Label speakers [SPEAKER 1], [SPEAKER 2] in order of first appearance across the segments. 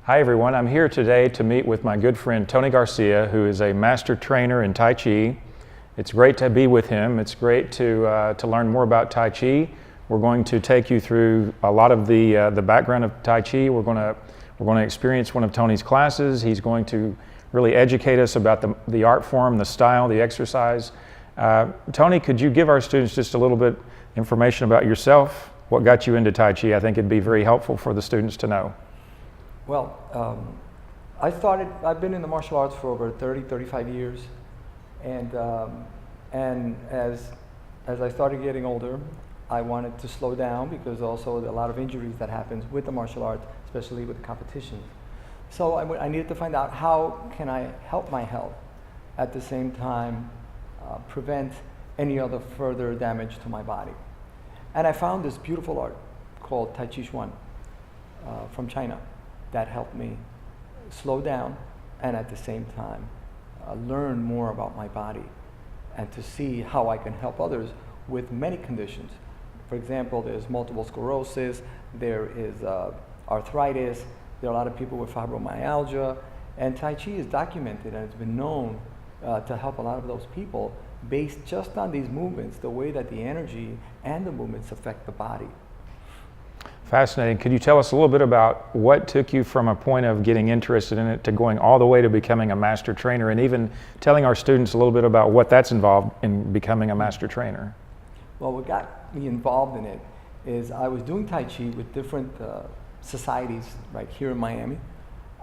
[SPEAKER 1] Hi everyone, I'm here today to meet with my good friend Tony Garcia, who is a master trainer in Tai Chi. It's great to be with him. It's great to learn more about Tai Chi. We're going to take you through a lot of the background of Tai Chi. We're going to experience one of Tony's classes. He's going to really educate us about the art form, the style, the exercise. Tony, could you give our students just a little bit information about yourself? What got you into Tai Chi? I think it'd be very helpful for the students to know.
[SPEAKER 2] Well, I've been in the martial arts for over 35 years. And as I started getting older, I wanted to slow down because also a lot of injuries that happens with the martial arts, especially with the competitions. So I needed to find out how can I help my health at the same time prevent any other further damage to my body. And I found this beautiful art called Tai Chi Chuan from China that helped me slow down and at the same time learn more about my body and to see how I can help others with many conditions. For example, there's multiple sclerosis, there is arthritis, there are a lot of people with fibromyalgia, and Tai Chi is documented and it's been known to help a lot of those people based just on these movements, the way that the energy and the movements affect the body.
[SPEAKER 1] Fascinating. Could you tell us a little bit about what took you from a point of getting interested in it to going all the way to becoming a master trainer, and even telling our students a little bit about what that's involved in becoming a master trainer?
[SPEAKER 2] Well, what got me involved in it is I was doing Tai Chi with different societies right here in Miami.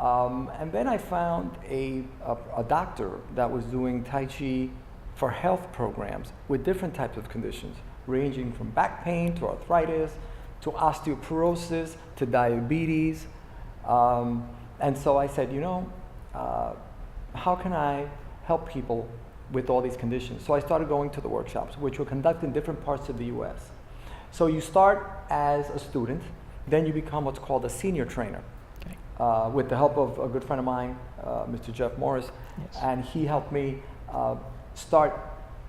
[SPEAKER 2] And then I found a doctor that was doing Tai Chi for health programs with different types of conditions, ranging from back pain to arthritis, to osteoporosis, to diabetes. And so I said, how can I help people with all these conditions? So I started going to the workshops, which were conducted in different parts of the US. So you start as a student, then you become what's called a senior trainer. Okay. With the help of a good friend of mine, Mr. Jeff Morris, yes. And he helped me start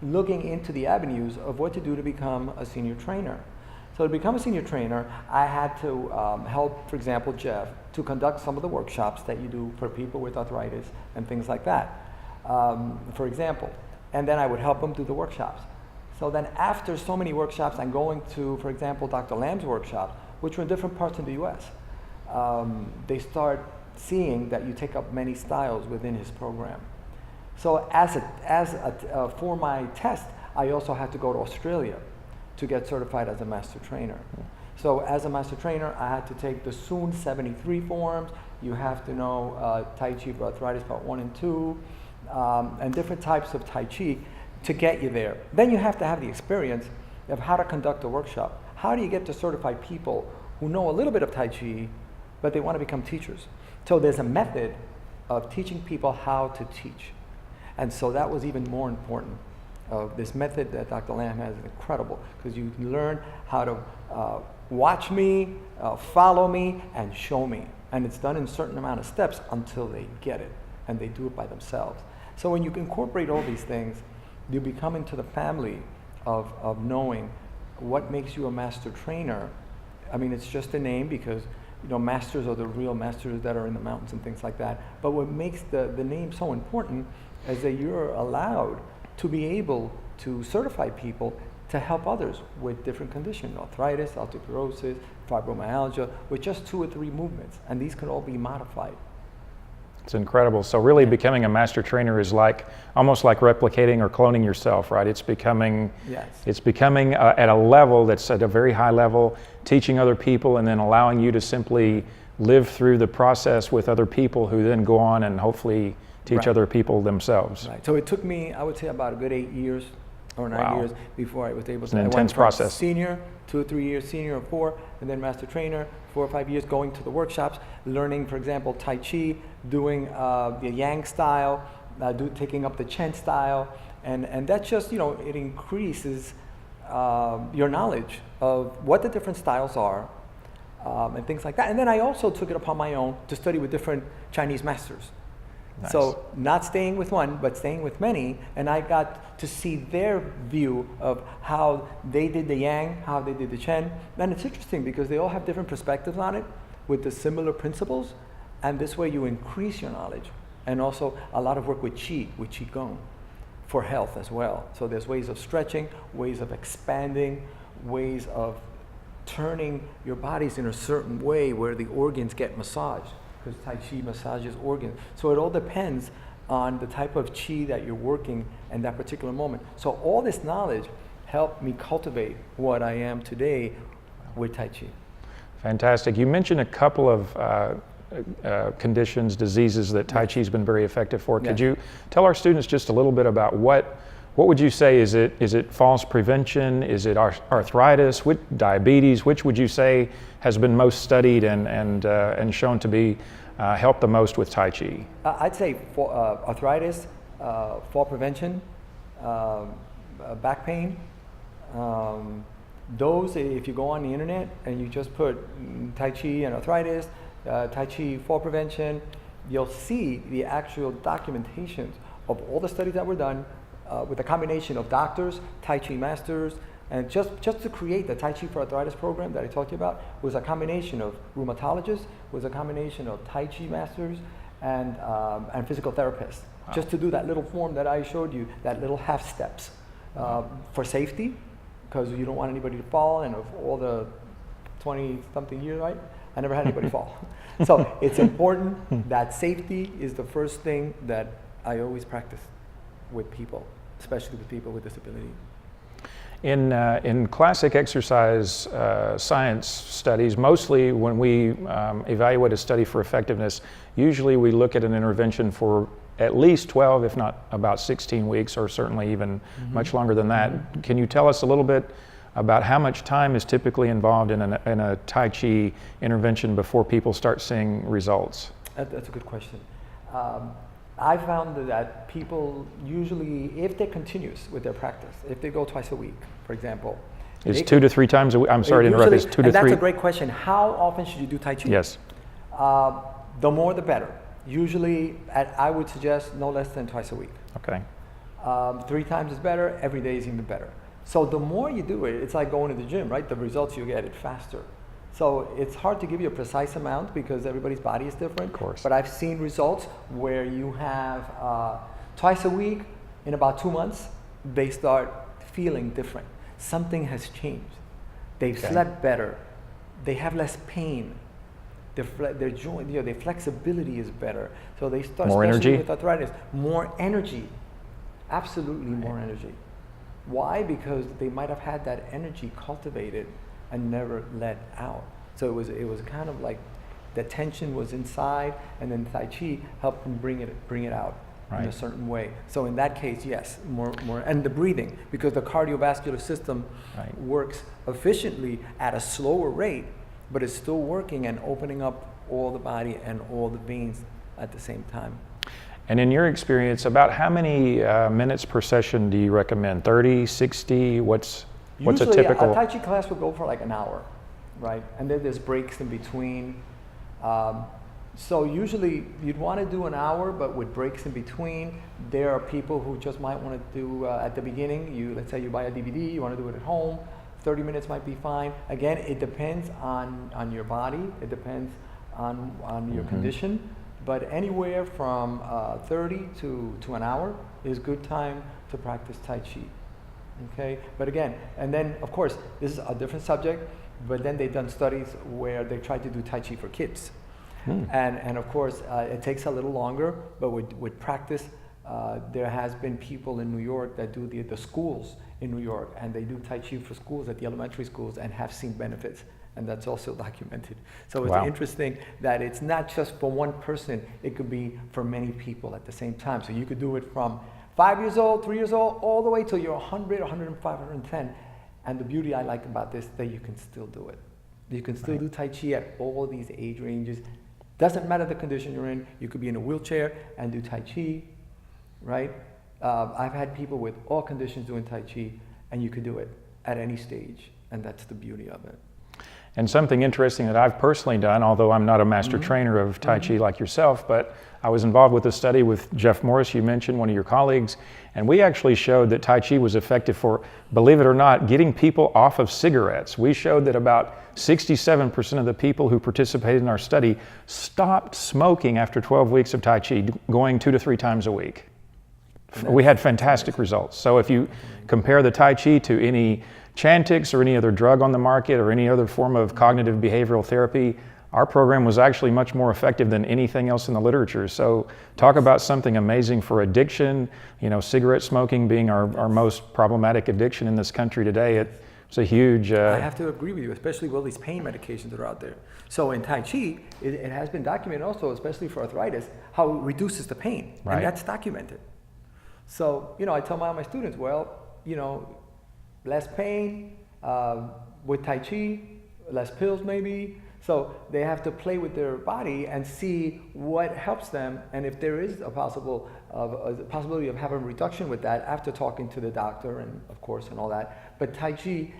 [SPEAKER 2] looking into the avenues of what to do to become a senior trainer. So to become a senior trainer, I had to help, for example, Jeff, to conduct some of the workshops that you do for people with arthritis and things like that, for example. And then I would help them do the workshops. So then after so many workshops, I'm going to, for example, Dr. Lamb's workshops, which were in different parts of the US. They start seeing that you take up many styles within his program. So for my test, I also had to go to Australia to get certified as a master trainer. So as a master trainer, I had to take the Soon 73 forms. You have to know Tai Chi for arthritis part 1 and 2, and different types of Tai Chi to get you there. Then you have to have the experience of how to conduct a workshop. How do you get to certify people who know a little bit of Tai Chi, but they want to become teachers? So there's a method of teaching people how to teach. And so that was even more important. This method that Dr. Lamb has is incredible because you can learn how to watch me, follow me, and show me. And it's done in a certain amount of steps until they get it, and they do it by themselves. So when you incorporate all these things, you become into the family of knowing what makes you a master trainer. I mean, it's just a name because masters are the real masters that are in the mountains and things like that. But what makes the name so important is that you're allowed to be able to certify people to help others with different conditions, arthritis, osteoporosis, fibromyalgia, with just 2 or 3 movements. And these can all be modified.
[SPEAKER 1] It's incredible. So really becoming a master trainer is almost like replicating or cloning yourself, right? It's becoming,
[SPEAKER 2] yes.
[SPEAKER 1] It's becoming at a level that's at a very high level, teaching other people and then allowing you to simply live through the process with other people who then go on and hopefully teach
[SPEAKER 2] right.
[SPEAKER 1] other people themselves.
[SPEAKER 2] Right. So it took me, I would say, about a good 8 years or 9
[SPEAKER 1] Wow.
[SPEAKER 2] years before I was able to.
[SPEAKER 1] It's an intense process.
[SPEAKER 2] Senior, 2 or 3 years, senior or 4, and then master trainer, 4 or 5 years going to the workshops, learning, for example, Tai Chi, doing the Yang style, taking up the Chen style, and that's just, it increases your knowledge of what the different styles are and things like that. And then I also took it upon my own to study with different Chinese masters. Nice. So not staying with one, but staying with many, and I got to see their view of how they did the Yang, how they did the Chen. And it's interesting because they all have different perspectives on it with the similar principles, And this way you increase your knowledge. And also a lot of work with Qigong, for health as well. So there's ways of stretching, ways of expanding, ways of turning your bodies in a certain way where the organs get massaged, because Tai Chi massages organs. So it all depends on the type of Qi that you're working in that particular moment. So all this knowledge helped me cultivate what I am today with Tai Chi.
[SPEAKER 1] Fantastic. You mentioned a couple of conditions, diseases that Tai Chi's been very effective for. Could you tell our students just a little bit about what would you say? Is it falls prevention? Is it arthritis? Diabetes? Which would you say has been most studied and shown to be help the most with Tai Chi?
[SPEAKER 2] I'd say for arthritis, fall prevention, back pain. Those, if you go on the internet and you just put Tai Chi and arthritis, Tai Chi fall prevention, you'll see the actual documentations of all the studies that were done with a combination of doctors, Tai Chi masters, and just to create the Tai Chi for Arthritis program that I talked to you about was a combination of rheumatologists, was a combination of Tai Chi masters, and physical therapists. Wow. Just to do that little form that I showed you, that little half steps for safety, because you don't want anybody to fall, and of all the 20-something years, right? I never had anybody fall. So it's important that safety is the first thing that I always practice with people, especially with people with disability.
[SPEAKER 1] In classic exercise science studies, mostly when we evaluate a study for effectiveness, usually we look at an intervention for at least 12, if not about 16 weeks, or certainly even much longer than that. Can you tell us a little bit about how much time is typically involved in a Tai Chi intervention before people start seeing results?
[SPEAKER 2] That's a good question. I found that people usually, if they're continuous with their practice, if they go twice a week, for example.
[SPEAKER 1] It's 2 to 3 times a week? I'm sorry to interrupt. It's 2 to 3.
[SPEAKER 2] And that's a great question. How often should you do Tai Chi?
[SPEAKER 1] Yes.
[SPEAKER 2] The more the better. Usually, I would suggest no less than twice a week.
[SPEAKER 1] Okay.
[SPEAKER 2] 3 times is better. Every day is even better. So the more you do it, it's like going to the gym, right? The results you get it faster. So it's hard to give you a precise amount because everybody's body is different.
[SPEAKER 1] Of course.
[SPEAKER 2] But I've seen results where you have twice a week, in about 2 months, they start feeling different. Something has changed. They've slept better. They have less pain. Their joint, their flexibility is better. So they start,
[SPEAKER 1] more
[SPEAKER 2] especially
[SPEAKER 1] energy?
[SPEAKER 2] with arthritis, more energy. Absolutely more energy. Why? Because they might have had that energy cultivated and never let out. So it was kind of like the tension was inside, and then Tai Chi helped them bring it out in a certain way. So in that case, yes, more, and the breathing, because the cardiovascular system works efficiently at a slower rate, but it's still working and opening up all the body and all the veins at the same time.
[SPEAKER 1] And in your experience, about how many minutes per session do you recommend? 30, 60? What's a typical?
[SPEAKER 2] A Tai Chi class will go for like an hour, right? And then there's breaks in between. So usually you'd want to do an hour, but with breaks in between. There are people who just might want to do at the beginning. Let's say you buy a DVD, you want to do it at home. 30 minutes might be fine. Again, it depends on your body. It depends on your condition. But anywhere from 30 to an hour is good time to practice Tai Chi. Okay, but again, and then of course this is a different subject. But then they've done studies where they tried to do Tai Chi for kids, and of course it takes a little longer. But with practice, there has been people in New York that do the schools in New York, and they do Tai Chi for schools at the elementary schools and have seen benefits. And that's also documented. So it's interesting that it's not just for one person, it could be for many people at the same time. So you could do it from 5 years old, 3 years old, all the way till you're 100, 105, 110. And the beauty I like about this, that you can still do it. You can still do Tai Chi at all these age ranges. Doesn't matter the condition you're in. You could be in a wheelchair and do Tai Chi, right? I've had people with all conditions doing Tai Chi, and you could do it at any stage. And that's the beauty of it.
[SPEAKER 1] And something interesting that I've personally done, although I'm not a master trainer of Tai Chi like yourself, but I was involved with a study with Jeff Morris, you mentioned, one of your colleagues, and we actually showed that Tai Chi was effective for, believe it or not, getting people off of cigarettes. We showed that about 67% of the people who participated in our study stopped smoking after 12 weeks of Tai Chi, going 2 to 3 times a week. We had fantastic results. So if you compare the Tai Chi to any Chantix or any other drug on the market or any other form of cognitive behavioral therapy, our program was actually much more effective than anything else in the literature. So talk about something amazing for addiction, you know, cigarette smoking being our most problematic addiction in this country today. It's a huge...
[SPEAKER 2] I have to agree with you, especially with all these pain medications that are out there. So in Tai Chi, it has been documented also, especially for arthritis, how it reduces the pain.
[SPEAKER 1] Right.
[SPEAKER 2] And that's documented. So, you know, I tell my students, well, you know, less pain with Tai Chi, less pills maybe. So they have to play with their body and see what helps them, and if there is a possibility of having a reduction with that after talking to the doctor and of course and all that. But Tai Chi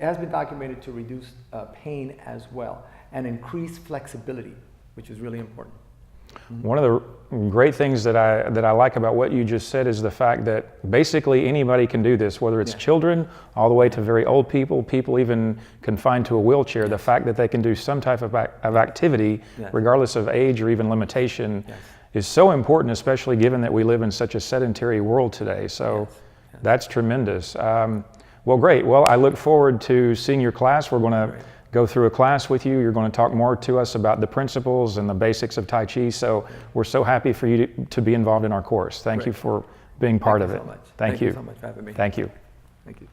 [SPEAKER 2] has been documented to reduce pain as well and increase flexibility, which is really important.
[SPEAKER 1] One of the great things that I like about what you just said is the fact that basically anybody can do this, whether it's children all the way to very old people, people even confined to a wheelchair. The fact that they can do some type of activity, regardless of age or even limitation, is so important, especially given that we live in such a sedentary world today. So that's tremendous. Well, great. Well, I look forward to seeing your class. We're going to go through a class with you. You're going to talk more to us about the principles and the basics of Tai Chi. So we're so happy for you to be involved in our course. Thank you for being part of it.
[SPEAKER 2] So much.
[SPEAKER 1] Thank you
[SPEAKER 2] so much for having me.
[SPEAKER 1] Thank you.
[SPEAKER 2] Thank you.